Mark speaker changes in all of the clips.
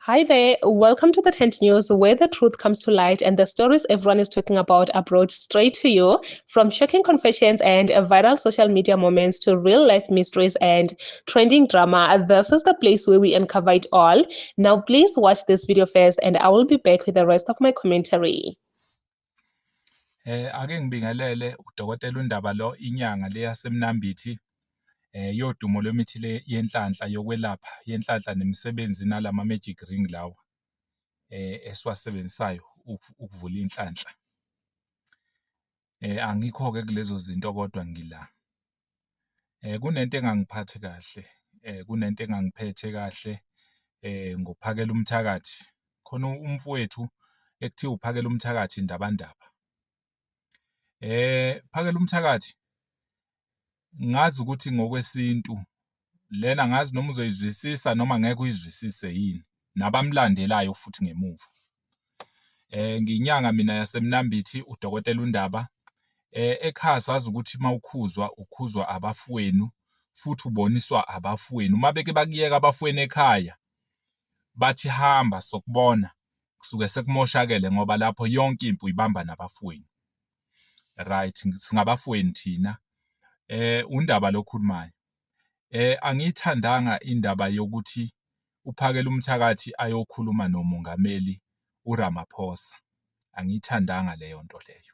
Speaker 1: Hi there, welcome to the Tent News, where the truth comes to light and the stories everyone is talking about are brought straight to you. From shocking confessions and viral social media moments to real life mysteries and trending drama, this is the place where we uncover it all. Now, please watch this video first, and I will be back with the rest of my commentary.
Speaker 2: Ake ngibingelele udokotela uNdaba lo inyanga le yaseMnambithi yodumo lwemithi le yenhlanhla yokwelapha yenhlanhla nemisebenzi nalama magic ring lawa esiwasebenzisayo ukuvula inhlanhla. Angikho ke kulezo zinto kodwa ngila. Kunento engangiphathe kahle, kunento engangiphethe kahle ngophakela umthakathi. Khona umfowethu ekuthiwa uphakela umthakathi indabandaba. Phakela umthakathi ngazi ukuthi ngokwesintu lena ngazi noma uzoyizwisisa noma ngeke uyizwisise yini nabamlandelayo futhi ngemuva. Ngiyinyanga mina yaseMnambithi udokotela uNdaba ekhaya sazi ukuthi ukhuzwa abafowenu futhi uboniswa abafowenu. Uma beke bakuyeka abafowenu ekhaya bathi hamba sokubona kusuke sekumoshakele ngoba lapho yonke impi uyibamba nabafowenu. Right, singabafowenu thina. uNdaba lokhulumayo. Angiyithandanga indaba yokuthi uphakela umthakathi ayokhuluma nomongameli uRamaphosa. Angiyithandanga leyo nto leyo.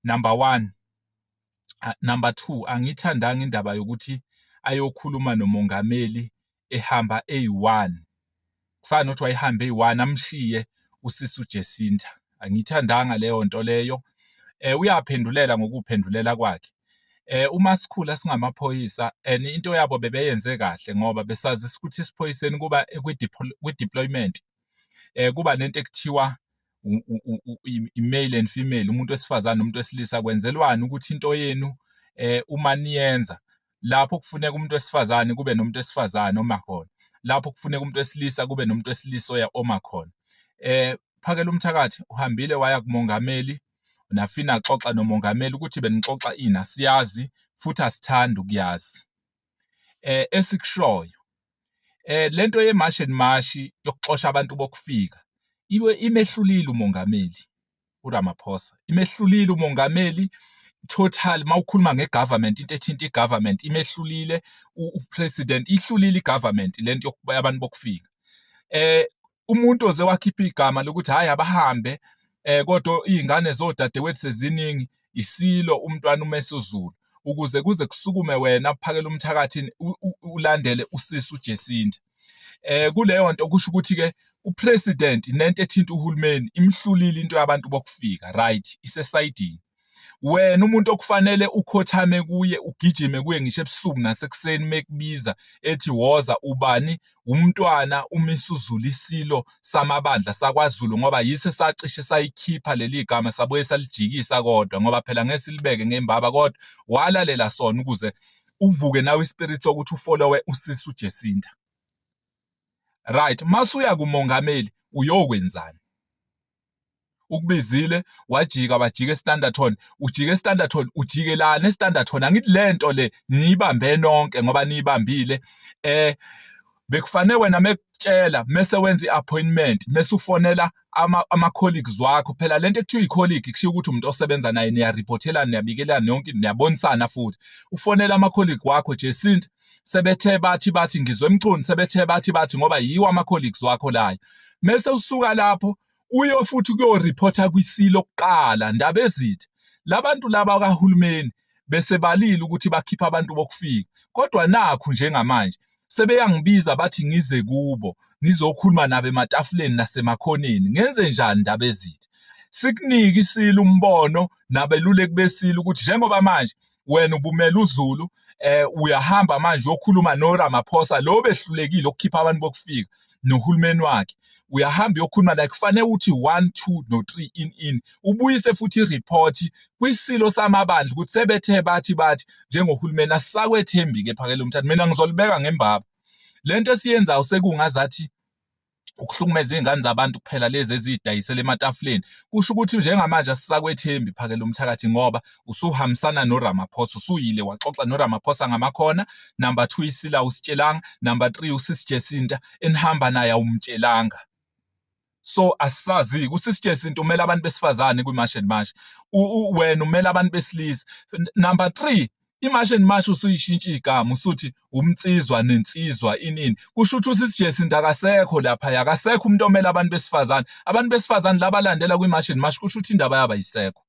Speaker 2: Number 1. Number 2, angiyithandanga indaba yokuthi ayokhuluma nomongameli ehamba eyi-1. Kufana nokuthi wayehambe eyi-1 amshiye usisi uJacinta. Angiyithandanga leyo nto leyo. Uyaphendulela ngokuphendulela kwakhe. Uma sikhula singamaphoyisa into yabo bebeyenze kahle ngoba besazi ukuthi esiphoyiseni kuba kwi-deployment kuba nento ekuthiwa i-male and female, umuntu wesifazane nomuntu wesilisa. Kwenzelwani ukuthi into yenu uma niyenza lapho kufuneka umuntu wesifazane kube nomuntu wesifazane omakhona, lapho kufuneka umuntu wesilisa kube nomuntu wesilisa omakhona. Phakela umthakathi uhambile waya kumongameli nafina xoxa nomongameli ukuthi benixoxa ini asiyazi futhi asithandi ukuyazi. Esikushoyo lento yemarsh and marsh yokuxosha abantu bokufika imehlulile umongameli uRamaphosa. Imehlulile umongameli total. Mawukhuluma ngegovernment, into ethinta igovernment imehlulile. Upresident ihlulile igovernment lento yabantu bokufika. Umuntu oze wakhipha igama lokuthi hayi abahambe kodwa izingane zodadewethu seziningi isilo umntwana uMesuzulu ukuze kuze kusukume wena phakela umthakathi ulandele usisi uJacinta. Kuleyo nto kusho ukuthi ke upresident nento ethinta uhulumeni imhlulile into yabantu bokufika. Right, isesayidini. Wena umuntu okufanele ukhothame kuye ugijime kuye ngisho ebusuku nasekuseni mekubiza ethi woza ubani umntwana uMisuzulu isilo samabandla sakwaZulu ngoba yiso sacishe sayikhipha leli gama sabuye salijikisa kodwa ngoba phela ngeke silibeke ngembaba kodwa walalela sona ukuze uvuke nawe ispirit sokuthi ufollowe usisi uJacinta. Right, masuya kumongameli uyokwenzani? Ukubizile wajika wajika eStanderton, ujika eStanderton, ujikelana eStanderton. Angithi lento le niyibambe nonke ngoba niyibambile. Bekufanele wena mekutshela mase wenza iappointment mase ufonela ama colleagues wakho. Phela lento ekuthiwa icolleague kushiya ukuthi umuntu osebenza naye niyareportelana niyabikelana yonke niyabonisana futhi. Ufonela ama colleague wakho Jacinta sebethe bathi ngizwe emchunu sebethe bathi ngoba yiwo ama colleagues wakho layo. Mase usuka lapho uyo futhi kuyoreporta kwisilo kuqala Ndaba Ezithi. Labantu laba kahulumeni besebalile ukuthi bakhipha abantu bokufika kodwa nakho njengamanje sebeyangibiza bathi ngize kubo ngizokhuluma nabo ematafuleni nasemakhoneni. Ngenze njani Ndaba Ezithi? Sikunike isilo umbono nabeluleki besilo ukuthi njengoba manje wena ubumela uZulu uyahamba manje uyokhuluma noRamaphosa lo behlulekile ukukhipha abantu bokufika nohulumeni wakhe. Uyahamba uyokhuluma la kufanele uthi 1 2 no 3 in ubuyise futhi ireport kwisilo samabandla ukuthi sebethe bathi njengohulumeni asisakwethembi ke phakela umthatha. Mina ngizolibeka ngembaba lento esiyenzayo sekungazathi ukuhlukumeza iy'ngane zabantu kuphela lezi ezidayisela ematafuleni, kusho ukuthi njengamanje asisakwethembi Phakela Umthakathi ngoba usuhambisana noRamaphosa, usuyile waxoxa noRamaphosa ngamakhona. Number 2, iSila awusitshelanga. Number 3, uSisi Jacinta enihamba naye awumtshelanga. So asisazi uSisi Jacinta umele abantu besifazane kwiMarch and March, wena umele abantu besilisa. Number 3, iMarch and March usuyishintsha igama usuthi umnsizwa nensizwa inini, kusho ukuthi uSisi Jacinta akasekho lapha, akasekho umuntu omele abantu besifazane. Abantu besifazane labalandela kwiMarch and March kusho ukuthi indaba yabo ayisekho.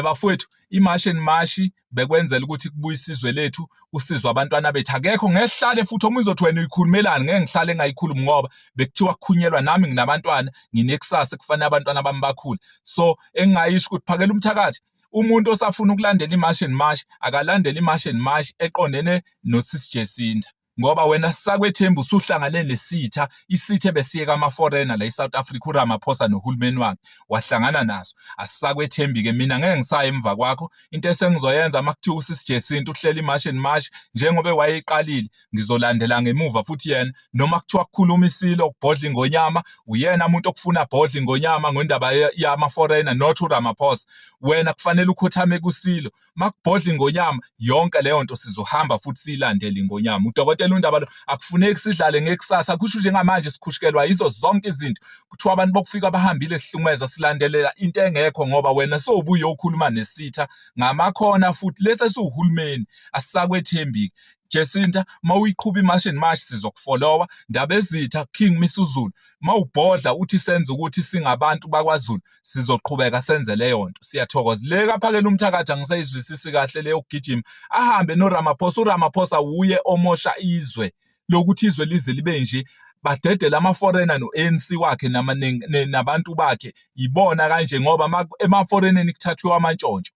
Speaker 2: Bafowethu, iMarch and March bekwenzela ukuthi kubuye isizwe lethu, kusizwe abantwana bethu. Akekho ngehlale futhi omunye uzothi wena uyikhulumelani, ngeke ngihlale ngayikhulumi ngoba bekuthiwa kukhunyelwa nami nginabantwana, nginekusasa kufanele abantwana bami bakhule. So engingayisho ukuthi Phakela Umthakathi, umuntu osafuna ukulandela iMarch and March akalandele iMarch and March eqondene noSisi Jacinta, ngoba wena sisakwethemba usuhlangane nesitha, isitha ebesiyeka ama-foreigner la eSouth Africa, uRamaphosa nohulumeni wakhe wahlangana naso. Asisakwethembi-ke mina, ngeke ngisaya emva kwakho. Into esengizoyenza makuthiwa uSisi Jacinta uhlela iMarch and March njengoba wayeyiqalile, ngizolandela ngemuva futhi yena. Noma kuthiwa kukhuluma iSilo ukubhodla ingonyama, uyena umuntu okufuna abhodla ingonyama ngendaba yama-foreigner, not uRamaphosa. Wena kufanele ukhothame kuSilo, makubhodla ingonyama yonke leyo nto sizohamba futhi siyilandele ingonyama. Udokotela uNdaba lo akufuneki sidlale ngekusasa, kusho njengamanje sikhushukelwa yizo zonke izinto. Kuthiwa abantu bokufika bahambile sihlumeza silandelela into engekho ngoba wena sowubuye ukhuluma nesitha ngamakhona futhi lesi esiwuhulumeni. Asisakwethembi Jacinta, mawuyiqhuba iMarch and March sizokufollowa. Ndaba ezitha King Misuzulu, mawubhodla uthi senze ukuthi singabantu bakwaZulu, sizoqhubeka senze leyo nto. Siyathokoza. Leka Phakela Umthakathi angisayizwisisi kahle leyo kugijima ahambe noRamaphosa. uRamaphosa uye omosha izwe lokuthi izwe lize libe nje, badedela ama-foreigner no-ANC wakhe nabantu bakhe, ibona kanje ngoba ema-foreigneni kuthathiwe amantshontsho.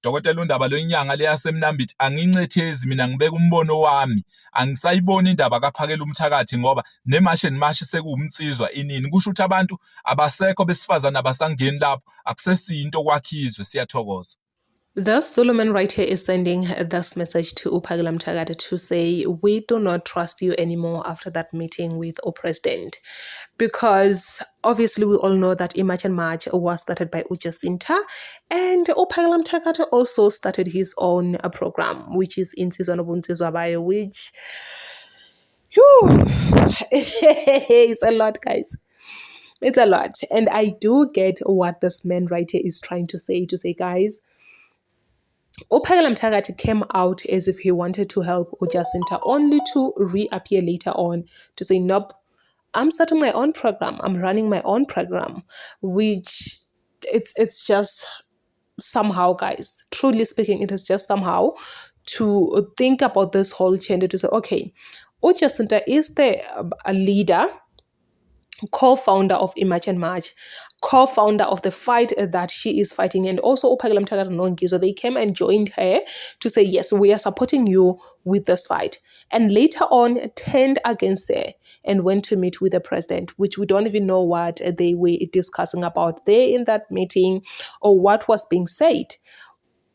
Speaker 2: Dokotela uNdaba lo inyanga leyasemnambithi angincethezi mina, ngibeka umbono wami. Angisayiboni indaba kaPhakela Umthakathi ngoba neMarch and March sekuwumnsizwa inini, kusho ukuthi abantu abasekho besifazane abasangeni lapho, akusesiyinto kwakhizwe. Siyathokoza.
Speaker 1: The Zulu man right here is sending this message to Phakela Umthakathi to say, we do not trust you anymore after that meeting with our president. Because obviously we all know that March and March was started by Jacinta, and Phakela Umthakathi also started his own program, which is Insizwa Nobunzizwa Bayo, which it's a lot, guys. It's a lot. And I do get what this man right here is trying to say, guys, Phakela Umthakathi came out as if he wanted to help Jacinta, only to reappear later on to say, nope, I'm starting my own program, I'm running my own program, which it's just somehow, guys, truly speaking, it is just somehow to think about this whole change, to say, okay, Jacinta is the leader, co-founder of March and March, co-founder of the fight that she is fighting, and also Phakela Umthakathi Nongizo, they came and joined her to say, yes, we are supporting you with this fight, and later on turned against her and went to meet with the president, which we don't even know what they were discussing about there in that meeting or what was being said.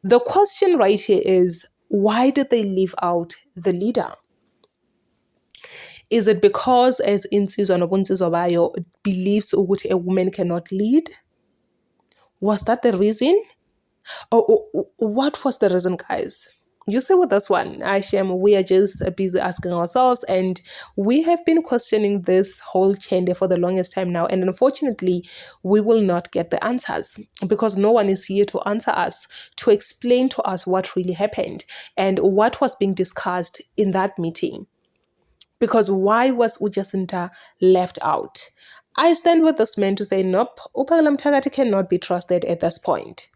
Speaker 1: The question right here is, why did they leave out the leader? Is it because, as Insizwa Nobunzizwa Bayo believes ukuthi a woman cannot lead? Was that the reason? Or what was the reason, guys? You see with this one, Ashem, we are just busy asking ourselves, and we have been questioning this whole change for the longest time now, and unfortunately, we will not get the answers because no one is here to answer us, to explain to us what really happened and what was being discussed in that meeting. Because why was Jacinta left out? I stand with this man to say, nope, Phakela Umthakathi cannot be trusted at this point.